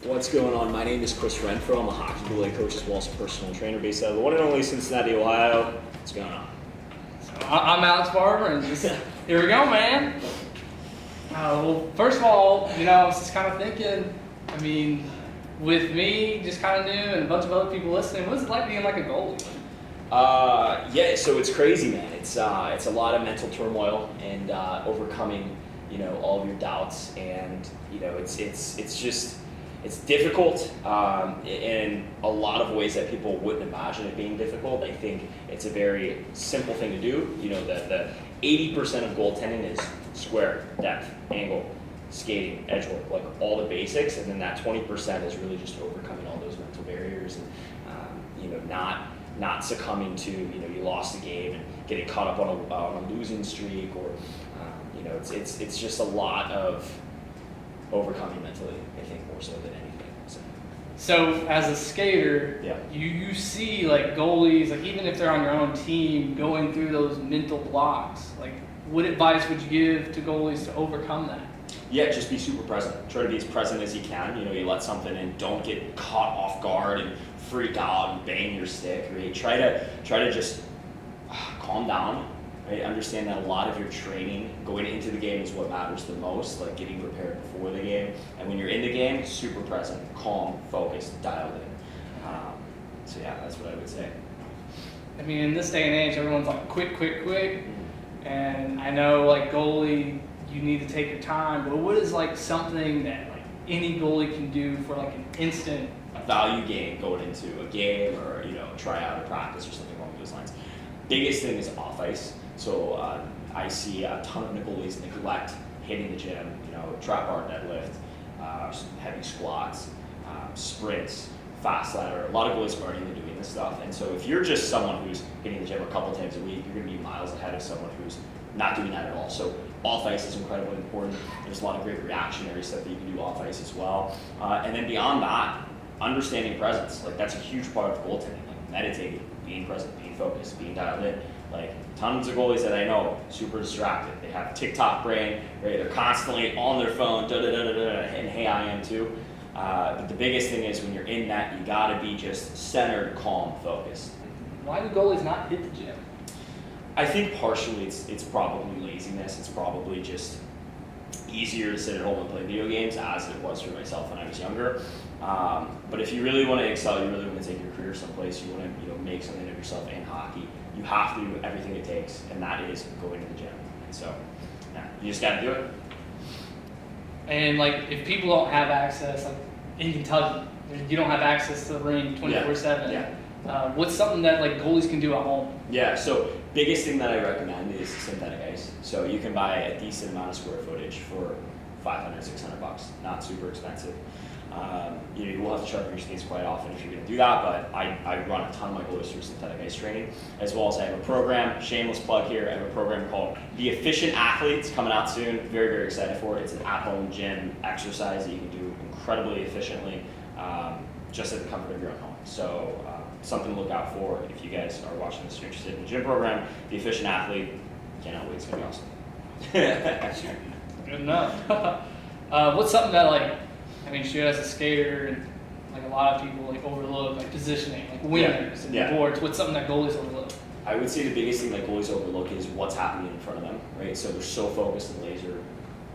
What's going on? My name is Kris Renfrow. I'm a hockey goalie coach as well as a personal trainer based out of the one and only Cincinnati, Ohio. What's going on? I'm Alex Barber, and just, here we go, man. Well, first of all, I was just kind of thinking, with me, just kind of new, and a bunch of other people listening, what's it like being like a goalie? Yeah, so it's crazy, man. It's a lot of mental turmoil and overcoming, all of your doubts, and it's difficult in a lot of ways that people wouldn't imagine it being difficult. I think it's a very simple thing to do. The 80% of goaltending is square, depth, angle, skating, edge work, like all the basics, and then that 20% is really just overcoming all those mental barriers and not succumbing to you lost a game and getting caught up on a losing streak, or it's just a lot of overcoming mentally, I think, more so than anything. So as a skater, yeah, you see like goalies, like even if they're on your own team, going through those mental blocks. Like, what advice would you give to goalies to overcome that? Yeah, just be super present. Try to be as present as you can. You let something in, don't get caught off guard and freak out and bang your stick. Right? Try to just calm down. Right? Understand that a lot of your training going into the game is what matters the most, like getting prepared before the game. And when you're in the game, super present, calm, focused, dialed in. So yeah, that's what I would say. In this day and age, everyone's like quick. And I know like goalie, you need to take your time, but what is like something that like any goalie can do for like an instant value game going into a game, or try out a practice or something along those lines? Biggest thing is off ice. So I see a ton of goalies neglect hitting the gym, trap bar deadlift, heavy squats, sprints, fast ladder. A lot of goalies aren't even doing this stuff. And so if you're just someone who's hitting the gym a couple times a week, you're going to be miles ahead of someone who's not doing that at all. So off ice is incredibly important. There's a lot of great reactionary stuff that you can do off ice as well. And then beyond that, understanding presence. Like, that's a huge part of goaltending. Like meditating, being present, being focused, being dialed in. Like, tons of goalies that I know, super distracted. They have TikTok brain, right? They're constantly on their phone, and hey, I am too. But the biggest thing is when you're in that, you gotta be just centered, calm, focused. Why do goalies not hit the gym? I think partially it's probably laziness. It's probably just easier to sit at home and play video games, as it was for myself when I was younger. But if you really want to excel, you really want to take your career someplace, you want to make something of yourself in hockey, you have to do everything it takes, and that is going to the gym. And so, yeah, you just got to do it. And like, if people don't have access, like in Kentucky, you don't have access to the ring 24/7. Yeah. What's something that like goalies can do at home? Yeah. So biggest thing that I recommend is synthetic ice. So you can buy a decent amount of square footage for $500, $600. Not super expensive. You will have to sharpen your skates quite often if you're going to do that, but I run a ton of my goalies through synthetic ice training, as well as I have a program, shameless plug here, I have a program called The Efficient Athlete. It's coming out soon, very, very excited for it. It's an at-home gym exercise that you can do incredibly efficiently, just at the comfort of your own home. So something to look out for if you guys are watching this, you're interested in the gym program, The Efficient Athlete. Cannot wait, it's going to be awesome. Good enough. What's something that as a skater, and like a lot of people like overlook, like positioning, like wingers and boards. What's something that goalies overlook? I would say the biggest thing that goalies overlook is what's happening in front of them, right? So they're so focused and laser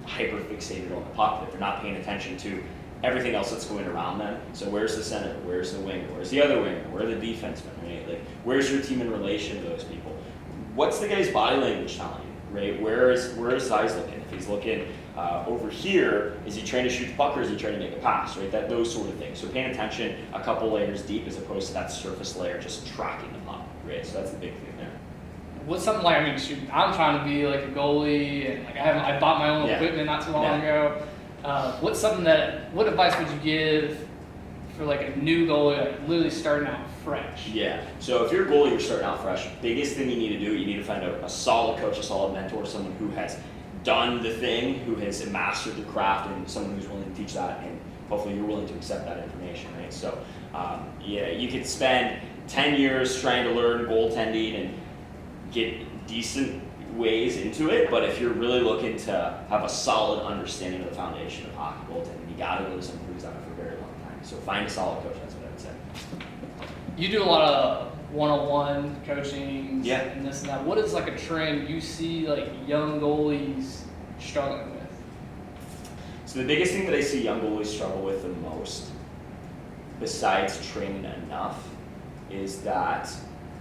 hyper fixated on the puck that they're not paying attention to everything else that's going around them. So where's the center? Where's the winger? Where's the other winger? Where are the defensemen, right? Like, where's your team in relation to those people? What's the guy's body language telling you, right? Where is his eyes looking? If he's looking over here, is he trying to shoot the puck, or is he trying to make a pass, right? Those sort of things. So paying attention a couple layers deep as opposed to that surface layer just tracking the puck, right? So that's the big thing there. What's something like, I'm trying to be like a goalie, and like I bought my own equipment not too long ago. What advice would you give for like a new goalie, like literally starting out fresh? Yeah, so if you're a goalie, you're starting out fresh, biggest thing you need to do, you need to find a solid coach, a solid mentor, someone who has done the thing, who has mastered the craft, and someone who's willing to teach that, and hopefully you're willing to accept that information, right? So you could spend 10 years trying to learn goaltending and get decent ways into it, but if you're really looking to have a solid understanding of the foundation of hockey goaltending, you gotta go to someone who's done it for a very long time. So find a solid coach, that's what I would say. You do a lot of one-on-one coaching Yeah. and this and that. What is like a trend you see like young goalies struggling with? So the biggest thing that I see young goalies struggle with the most, besides training enough, is that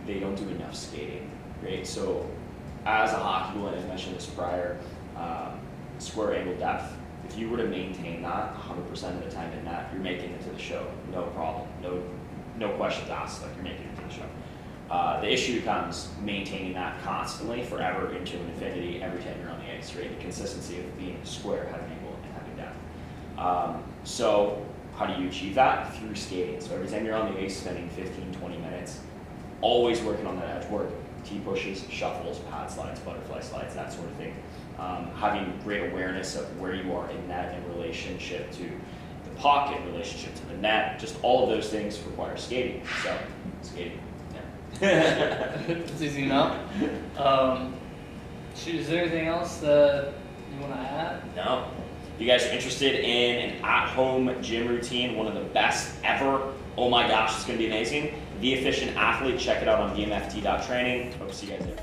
they don't do enough skating, right? So as a hockey goalie, and I mentioned this prior, square angle depth, if you were to maintain that 100% of the time in net, you're making it to the show, no problem, no questions asked, like you're making it to the show. The issue becomes maintaining that constantly, forever, into an infinity, every time you're on the ice, right? The consistency of being square, having angle, and having depth. So how do you achieve that? Through skating. So every time you're on the ice, spending 15, 20 minutes, always working on that edge work. T-pushes, shuffles, pad slides, butterfly slides, that sort of thing. Having great awareness of where you are in net in relationship to the puck, in relationship to the net, just all of those things require skating. So, skating, yeah. It's easy enough. Shoot, is there anything else that you want to add? No. If you guys are interested in an at-home gym routine, one of the best ever, oh my gosh, it's going to be amazing. The Efficient Athlete, check it out on BMFT.training. Hope to see you guys there.